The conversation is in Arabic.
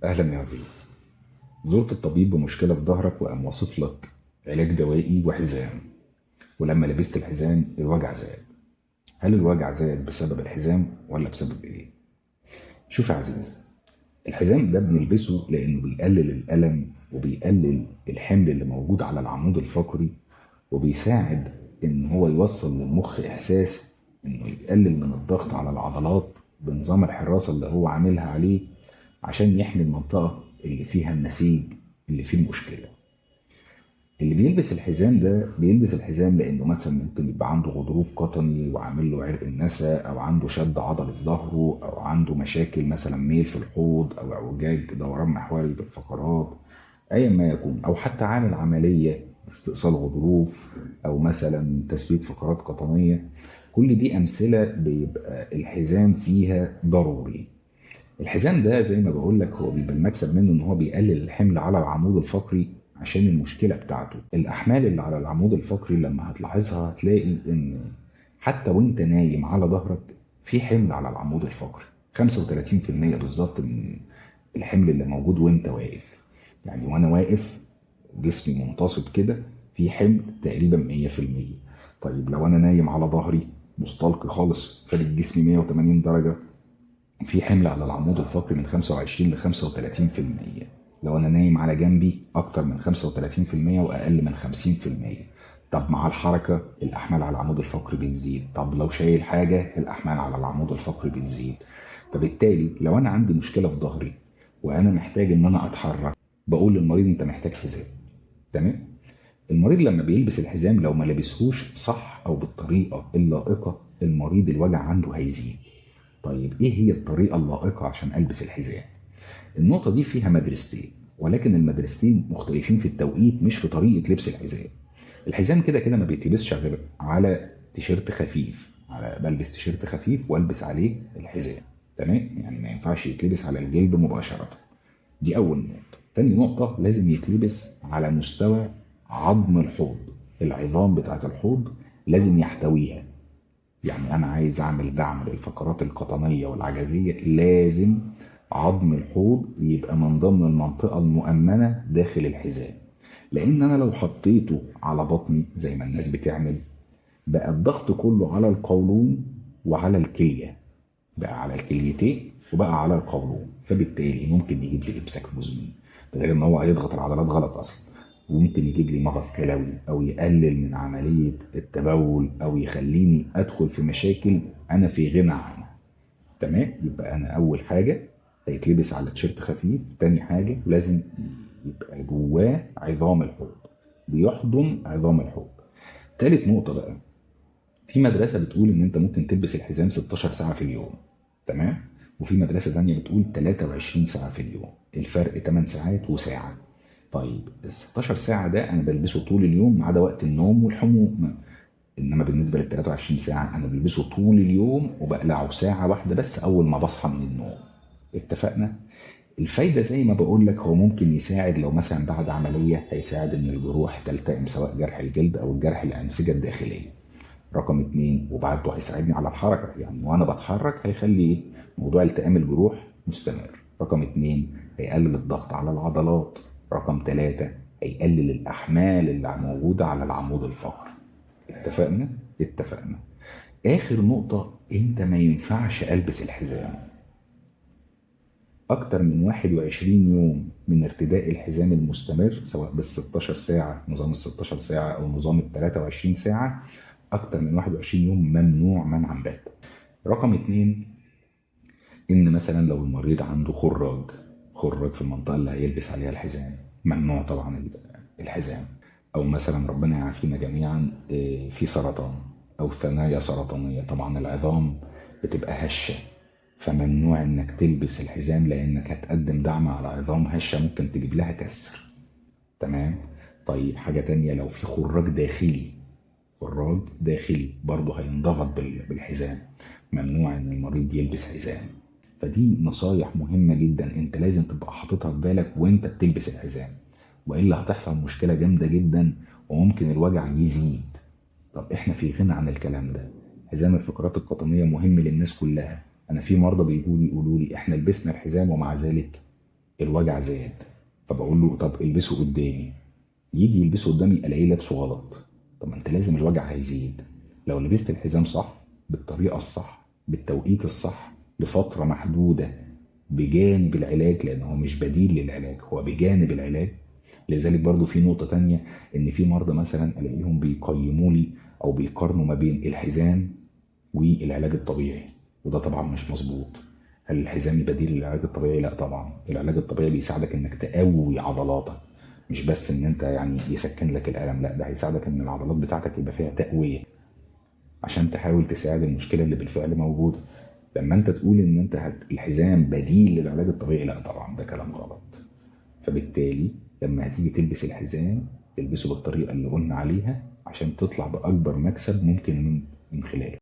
أهلا يا عزيز. زرت الطبيب بمشكلة في ظهرك وقام واصف لك علاج دوائي وحزام، ولما لبست الحزام الوجع زاد. هل الوجع زاد بسبب الحزام ولا بسبب إيه؟ شوف يا عزيز، الحزام ده بنلبسه لأنه بيقلل الألم وبيقلل الحمل اللي موجود على العمود الفقري، وبيساعد إن هو يوصل للمخ إحساس إنه يقلل من الضغط على العضلات بنظام الحراسة اللي هو عاملها عليه عشان يحمي المنطقة اللي فيها النسيج اللي فيه المشكلة. اللي بيلبس الحزام ده بيلبس الحزام لأنه مثلا ممكن يبقى عنده غضروف قطني وعامل له عرق النسا، أو عنده شد عضلي في ظهره، أو عنده مشاكل مثلا ميل في الحوض أو اعوجاج دوران محوري بالفقرات، أيا ما يكون، أو حتى عامل عملية استئصال غضروف أو مثلا تثبيت فقرات قطنية. كل دي أمثلة بيبقى الحزام فيها ضروري. الحزام ده زي ما بقول لك هو بيبقى المكسب منه ان هو بيقلل الحمل على العمود الفقري عشان المشكله بتاعته. الاحمال اللي على العمود الفقري لما هتلاحظها هتلاقي ان حتى وانت نايم على ظهرك في حمل على العمود الفقري 35% بالظبط من الحمل اللي موجود وانت واقف. يعني وانا واقف جسمي منتصب كده في حمل تقريبا 100%. طيب لو انا نايم على ظهري مستلقي خالص فارد جسمي 180 درجه في حمل على العمود الفقري من 25 ل 35%. لو انا نايم على جنبي اكتر من 35% واقل من 50%. طب مع الحركه الاحمال على العمود الفقري بتزيد، طب لو شايل حاجه الاحمال على العمود الفقري بتزيد. فبالتالي لو انا عندي مشكله في ظهري وانا محتاج ان انا اتحرك بقول للمريض انت محتاج حزام. تمام. المريض لما بيلبس الحزام لو ما لبسهوش صح او بالطريقه اللائقه المريض الوجع عنده هيزيد. طيب ايه هي الطريقه اللائقه عشان البس الحزام؟ النقطه دي فيها مدرستين، ولكن المدرستين مختلفين في التوقيت مش في طريقه لبس الحزام. الحزام كده كده ما بيتلبسش غير على تيشيرت خفيف، على بلبس تيشيرت خفيف والبس عليه الحزام. تمام، يعني ما ينفعش يتلبس على الجلد مباشره. دي اول نقطه. تاني نقطه لازم يتلبس على مستوى عظم الحوض. العظام بتاعت الحوض لازم يحتويها. يعني انا عايز اعمل دعم للفقرات القطنيه والعجزيه لازم عظم الحوض يبقى من ضمن المنطقه المؤمنه داخل الحزام. لان انا لو حطيته على بطني زي ما الناس بتعمل بقى الضغط كله على القولون وعلى الكليه، بقى على الكليتين وبقى على القولون، فبالتالي ممكن يجيب لي امساك مزمن. ده غير ان هو هيضغط العضلات غلط اصلا، وممكن يجيب لي مغص كلوي او يقلل من عمليه التبول او يخليني ادخل في مشاكل انا في غنى عنها. تمام، يبقى انا اول حاجه هيتلبس على تيشيرت خفيف. تاني حاجه لازم يبقى جواه عظام الحوض، بيحضن عظام الحوض. تالت نقطه بقى، في مدرسة بتقول إن أنت ممكن تلبس الحزام 16 ساعة في اليوم. تمام. وفي مدرسة تانية بتقول 23 ساعة في اليوم، الفرق 8 ساعات وساعة. طيب ال 16 ساعة ده أنا بلبسه طول اليوم ما عدا وقت النوم والحموم. إنما بالنسبة لل 23 ساعة أنا بلبسه طول اليوم وبقلعه ساعة واحدة بس أول ما بصحى من النوم. اتفقنا؟ الفايدة زي ما بقول لك هو ممكن يساعد لو مثلا بعد عملية، هيساعد إن الجروح تلتئم سواء جرح الجلد أو الجرح الأنسجة الداخلية. رقم اتنين، وبرضه هيساعدني على الحركة، يعني وانا بتحرك هيخلي موضوع التئام الجروح مستمر. رقم اتنين، هيقلل الضغط على العضلات. رقم تلاتة، هيقلل الأحمال اللي موجودة على العمود الفقري. اتفقنا؟ اتفقنا. آخر نقطة، انت ما ينفعش ألبس الحزام أكتر من 21 يوم من ارتداء الحزام المستمر، سواء بال 16 ساعة نظام ال 16 ساعة أو نظام ال 23 ساعة. أكتر من 21 يوم ممنوع منعا باتا. رقم اتنين، إن مثلا لو المريض عنده خراج في المنطقة اللي هيلبس عليها الحزام ممنوع طبعا الحزام. أو مثلا ربنا يعافينا جميعا في سرطان أو ثنايا سرطانية، طبعا العظام بتبقى هشة، فممنوع انك تلبس الحزام لانك هتقدم دعم على عظام هشة ممكن تجيب لها كسر. تمام. طيب حاجة تانية، لو في خراج داخلي برضه هينضغط بالحزام، ممنوع ان المريض يلبس حزام. فدي نصايح مهمة جدا انت لازم تبقى حاططها في بالك وانت بتلبس الحزام، والا هتحصل مشكلة جامدة جدا وممكن الوجع يزيد. طب احنا في غنى عن الكلام ده. حزام الفقرات القطنية مهم للناس كلها. انا في مرضى بيجوا لي يقولوا لي احنا لبسنا الحزام ومع ذلك الوجع زاد، فبقول له طب البسه قدامي، يجي يلبسه قدامي الاقيه لابسه غلط. طب ما انت لازم الوجع هيزيد. لو لبست الحزام صح، بالطريقه الصح، بالتوقيت الصح، لفتره محدوده، بجانب العلاج، لان هو مش بديل للعلاج، هو بجانب العلاج. لذلك برضو في نقطه تانية، ان في مرضى مثلا الاقيهم بيقيموا لي او بيقارنوا ما بين الحزام والعلاج الطبيعي، وده طبعا مش مظبوط. هل الحزام بديل للعلاج الطبيعي؟ لا طبعا. العلاج الطبيعي بيساعدك انك تقوي عضلاتك، مش بس ان انت يعني يسكن لك الالم، لا ده هيساعدك ان العضلات بتاعتك يبقى فيها تقويه عشان تحاول تساعد المشكله اللي بالفعل موجوده. لما انت تقول ان انت الحزام بديل للعلاج الطبيعي، لا طبعا ده كلام غلط. فبالتالي لما هتيجي تلبس الحزام، تلبسه بالطريقه اللي قلنا عليها عشان تطلع باكبر مكسب ممكن من خلاله.